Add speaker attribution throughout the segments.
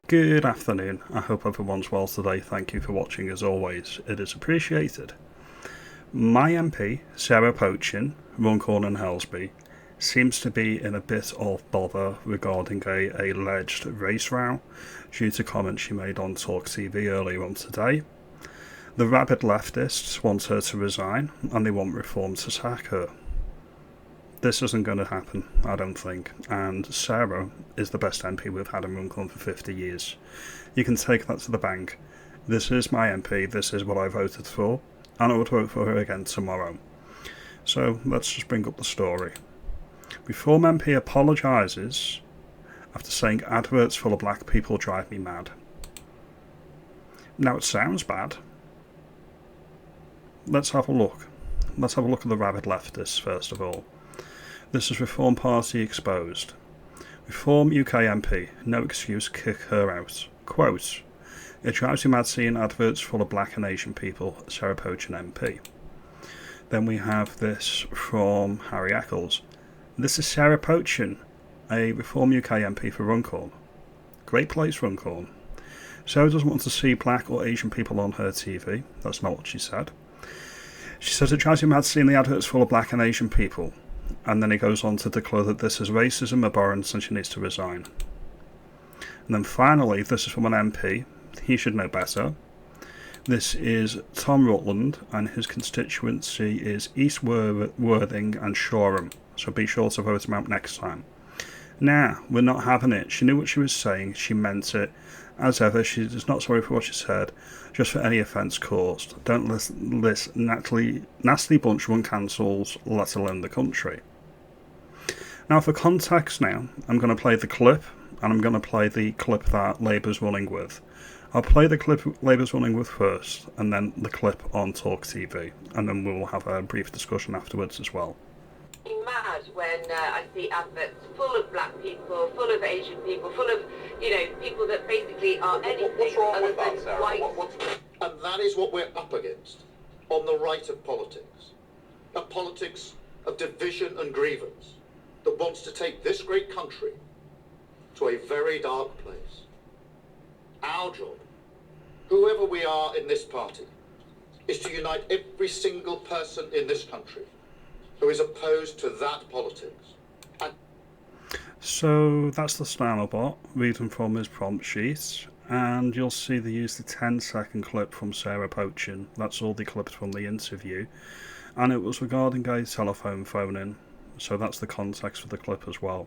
Speaker 1: Good afternoon, I hope everyone's well today. Thank you for watching as always, it is appreciated. My MP, Sarah Pochin, Runcorn and Helsby, seems to be in a bit of bother regarding a alleged race row due to comments she made on Talk TV earlier on today. The rabid leftists want her to resign and they want Reform to sack her. This isn't going to happen, I don't think, and Sarah is the best MP we've had in Runcorn for 50 years. You can take that to the bank. This is my MP, this is what I voted for, and I would vote for her again tomorrow. So let's just bring up the story. Reform MP apologises after saying adverts full of black people drive me mad. Now it sounds bad. Let's have a look. Let's have a look at the rabid leftists first of all. This is Reform Party exposed. Reform UK MP, no excuse, kick her out. Quote, it drives you mad seeing adverts full of black and Asian people, Sarah Pochin MP. Then we have this from Harry Eccles. This is Sarah Pochin, a Reform UK MP for Runcorn. Great place, Runcorn. Sarah doesn't want to see black or Asian people on her TV. That's not what she said. She says it drives you mad seeing the adverts full of black and Asian people. And then he goes on to declare that this is racism, abhorrence, and she needs to resign. And then finally, this is from an MP. He should know better. This is Tom Rutland, and his constituency is East Worthing and Shoreham. So be sure to vote him out next time. Nah, we're not having it. She knew what she was saying. She meant it. As ever, she is not sorry for what she said, just for any offence caused. Don't list nasty bunch run cancels, let alone the country. Now for context now, I'm going to play the clip, and I'm going to play the clip that Labour's running with. I'll play the clip Labour's running with first, and then the clip on Talk TV, and then we'll have a brief discussion afterwards as well.
Speaker 2: Mad when I see adverts full of black people, full of Asian people, full of, people that basically are anything
Speaker 3: What's wrong
Speaker 2: other
Speaker 3: with that,
Speaker 2: than
Speaker 3: Sarah?
Speaker 2: white.
Speaker 3: And that is what we're up against on the right of politics. A politics of division and grievance that wants to take this great country to a very dark place. Our job, whoever we are in this party, is to unite every single person in this country who is opposed to that politics.
Speaker 1: So that's the Stanley-bot reading from his prompt sheet, and you'll see they used a 10-second clip from Sarah Pochin. That's all the clips from the interview, and it was regarding a telephone phone-in, so that's the context for the clip as well.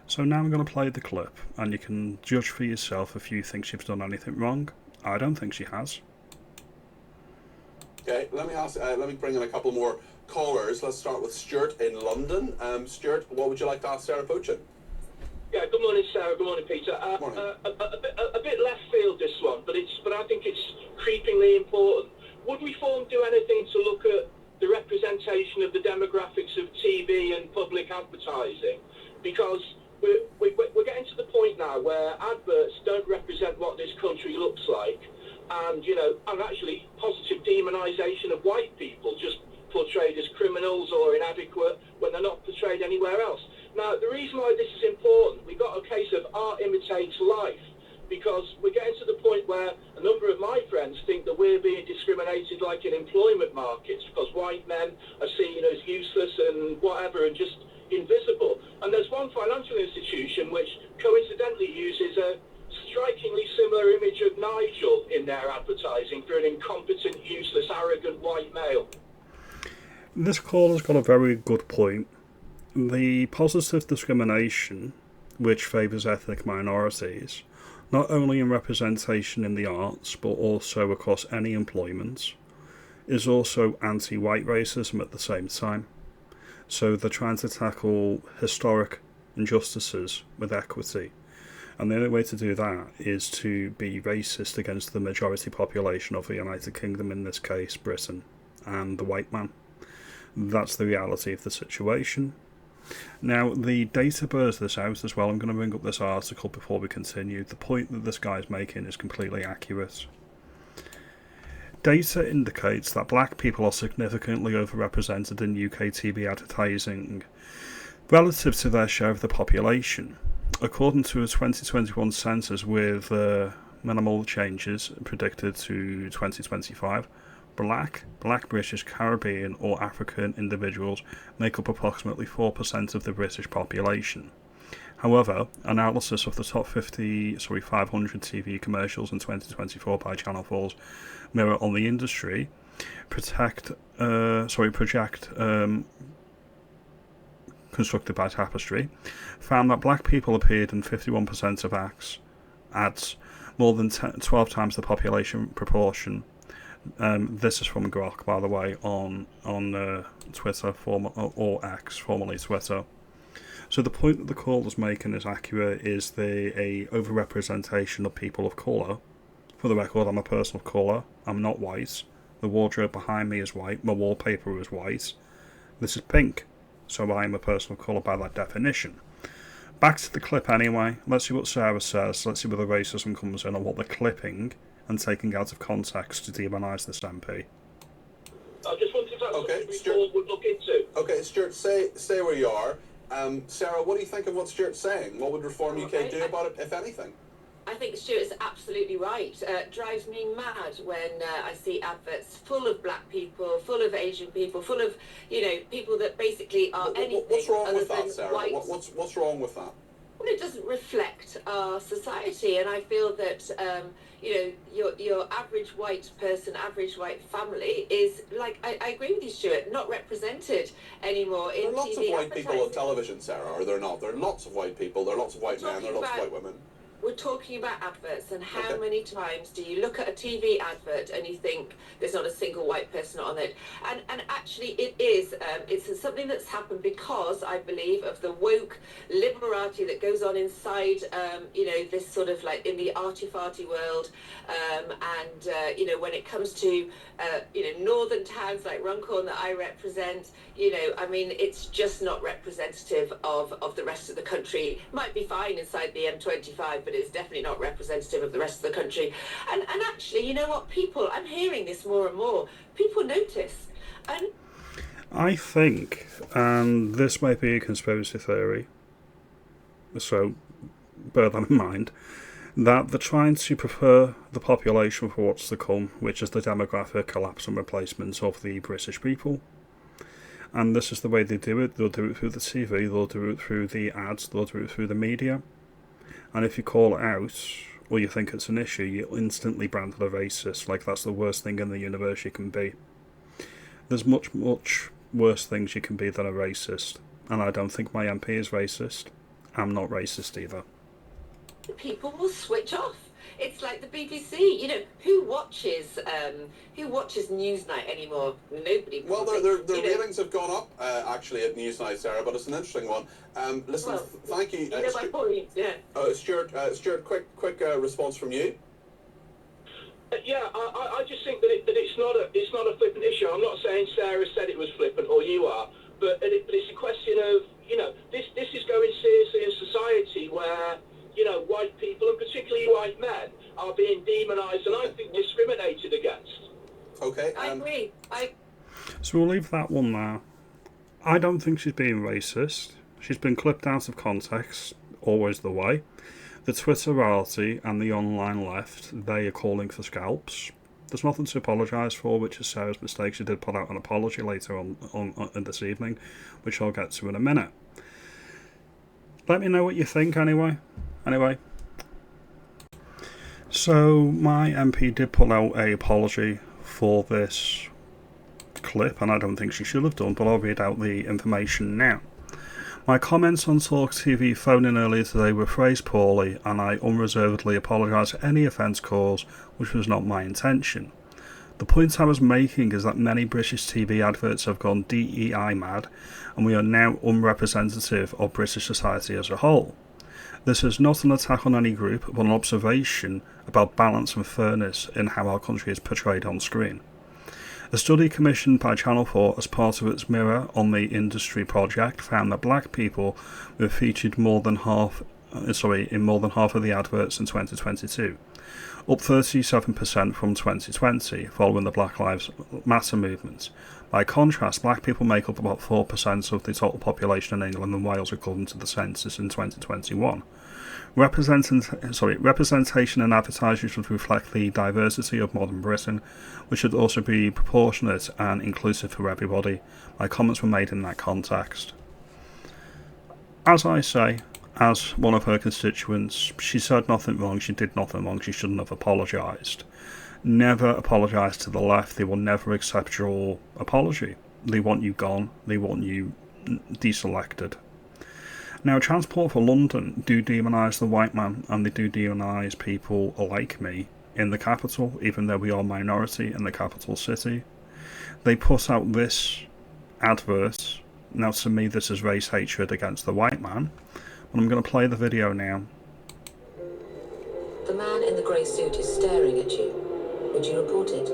Speaker 1: So now I'm going to play the clip, and you can judge for yourself if you think she's done anything wrong. I don't think she has.
Speaker 4: Okay, let me bring in a couple more callers. Let's start with Stuart in London. Stuart, what would you like to ask Sarah Pochin?
Speaker 5: Yeah, good morning, Sarah. Good morning, Peter.
Speaker 4: Morning.
Speaker 5: A bit left field this one, but I think it's creepingly important. Would Reform do anything to look at the representation of the demographics of TV and public advertising? Because we're getting to the point now where adverts don't represent what this country looks like, and actually positive demonization of white people, just portrayed as criminals or inadequate when they're not portrayed anywhere else. Now, the reason why this is important, we've got a case of art imitates life, because we're getting to the point where a number of my friends think that we're being discriminated like in employment markets because white men are seen as useless and whatever and just invisible. And there's one financial institution which coincidentally uses a strikingly similar image of Nigel in their advertising for an incompetent, useless, arrogant white male.
Speaker 1: This caller's got a very good point. The positive discrimination, which favours ethnic minorities, not only in representation in the arts, but also across any employment, is also anti-white racism at the same time. So they're trying to tackle historic injustices with equity. And the only way to do that is to be racist against the majority population of the United Kingdom, in this case Britain, and the white man. That's the reality of the situation. Now, the data bears this out as well. I'm going to bring up this article before we continue. The point that this guy's making is completely accurate. Data indicates that black people are significantly overrepresented in UK TV advertising relative to their share of the population. According to a 2021 census with minimal changes predicted to 2025, Black British, Caribbean or African individuals make up approximately 4% of the British population. However, analysis of the top 500 TV commercials in 2024 by Channel 4's Mirror on the Industry project constructed by Tapestry found that black people appeared in 51% of ads, more than 12 times the population proportion. This is from Grok, by the way, on Twitter, or X, formerly Twitter. So the point that the caller's making is accurate. Is a overrepresentation of people of colour? For the record, I'm a person of colour. I'm not white. The wardrobe behind me is white. My wallpaper is white. This is pink. So I am a person of colour by that definition. Back to the clip anyway. Let's see what Sarah says. Let's see where the racism comes in and what they're clipping and taking out of context to demonise this MP.
Speaker 5: I just wondered if that's
Speaker 4: Okay,
Speaker 5: something we
Speaker 4: Stuart.
Speaker 5: would look into.
Speaker 4: Okay, Stuart, stay where you are. Sarah, what do you think of what Stuart's saying? What would Reform UK do about it, if anything?
Speaker 2: I think Stuart's absolutely right. Drives me mad when I see adverts full of black people, full of Asian people, full of, people that basically are anything
Speaker 4: What's wrong
Speaker 2: other
Speaker 4: with that,
Speaker 2: than
Speaker 4: Sarah?
Speaker 2: white.
Speaker 4: What's wrong with that?
Speaker 2: Well, it doesn't reflect our society, and I feel that your average white person, average white family is like I agree with you, Stuart, not represented anymore in
Speaker 4: There are lots
Speaker 2: TV
Speaker 4: of white people on
Speaker 2: advertising.
Speaker 4: television, Sarah, or there not? There are lots of white people. There are lots of white men. There are lots of white women.
Speaker 2: We're talking about adverts, and how
Speaker 4: Okay.
Speaker 2: many times do you look at a TV advert and you think there's not a single white person on it? And actually, it's something that's happened because I believe of the woke liberality that goes on inside, this sort of like in the arty-farty world, when it comes to, northern towns like Runcorn that I represent, it's just not representative of the rest of the country. Might be fine inside the M25, but it's definitely not representative of the rest of the country. And actually, you know what, people, I'm hearing this more and more, people notice. And
Speaker 1: I think, and this might be a conspiracy theory, so bear that in mind, that they're trying to prepare the population for what's to come, which is the demographic collapse and replacement of the British people. And this is the way they do it. They'll do it through the TV, they'll do it through the ads, they'll do it through the media. And if you call it out, or you think it's an issue, you're instantly branded a racist, like that's the worst thing in the universe you can be. There's much, much worse things you can be than a racist. And I don't think my MP is racist. I'm not racist either.
Speaker 2: people will switch off. It's like the BBC. Who watches Newsnight anymore? Nobody.
Speaker 4: Well, their ratings have gone up actually at Newsnight, Sarah, but it's an interesting one. Listen, thank you.
Speaker 2: My point. Yeah.
Speaker 4: Stuart, quick response from you.
Speaker 5: I just think that it's not a flippant issue. I'm not saying Sarah said it was flippant or you are, but it's a question of this is going seriously in society where white people and particularly white men are being demonised and I think discriminated against.
Speaker 4: Okay.
Speaker 2: I agree.
Speaker 1: So we'll leave that one there. I don't think she's being racist. She's been clipped out of context, always the way. The Twitterati and the online left, they are calling for scalps. There's nothing to apologise for, which is Sarah's mistake. She did put out an apology later on this evening, which I'll get to in a minute. Let me know what you think anyway. So my MP did put out an apology for this clip, and I don't think she should have done, but I'll read out the information now. My comments on Talk TV phone-in earlier today were phrased poorly, and I unreservedly apologise for any offence caused, which was not my intention. The point I was making is that many British TV adverts have gone DEI mad, and we are now unrepresentative of British society as a whole. This is not an attack on any group, but an observation about balance and fairness in how our country is portrayed on screen. A study commissioned by Channel 4 as part of its Mirror on the Industry project found that black people were featured more than half in more than half of the adverts in 2022, up 37% from 2020 following the Black Lives Matter movement. By contrast, black people make up about 4% of the total population in England and Wales according to the census in 2021. Representation in advertising should reflect the diversity of modern Britain, which should also be proportionate and inclusive for everybody. My comments were made in that context. As I say, as one of her constituents, she said nothing wrong, she did nothing wrong, she shouldn't have apologised. Never apologise to the left, they will never accept your apology. They want you gone, they want you deselected. Now, Transport for London do demonise the white man, and they do demonise people like me in the capital, even though we are a minority in the capital city. They put out this advert. Now, to me, this is race hatred against the white man. But I'm going to play the video now.
Speaker 2: The man in the grey suit is staring at you. Would you report it?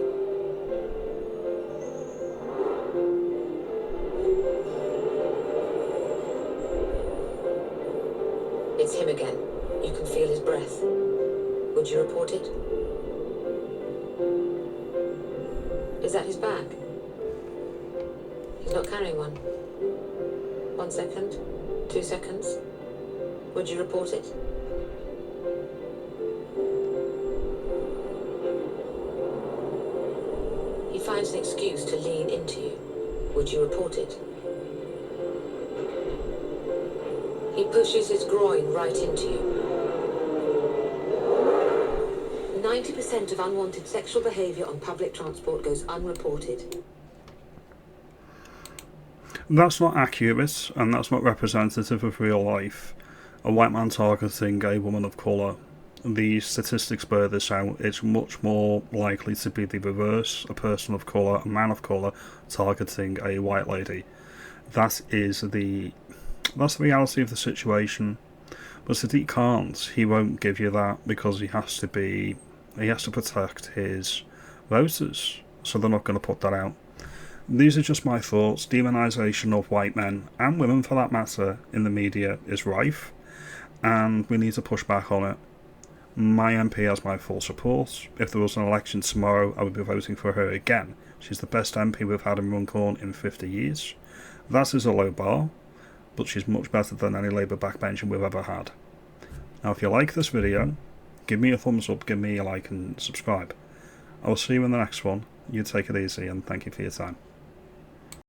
Speaker 2: It's him again. You can feel his breath. Would you report it? Is that his bag? He's not carrying one. 1 second. 2 seconds. Would you report it? He finds an excuse to lean into you. Would you report it? He pushes his groin right into you. 90% of unwanted sexual behaviour on public transport goes unreported.
Speaker 1: That's not accurate, and that's not representative of real life. A white man targeting a woman of colour. The statistics bear this out. It's much more likely to be the reverse. A person of colour, a man of colour, targeting a white lady. That's the reality of the situation. But Sadiq can't. He won't give you that because he has to protect his voters. So they're not going to put that out. These are just my thoughts. Demonisation of white men, and women for that matter, in the media is rife, and we need to push back on it. My MP has my full support. If there was an election tomorrow, I would be voting for her again. She's the best MP we've had in Runcorn in 50 years. That is a low bar, but she's much better than any Labour backbencher we've ever had. Now, if you like this video, give me a thumbs up, give me a like and subscribe. I will see you in the next one. You take it easy, and thank you for your time.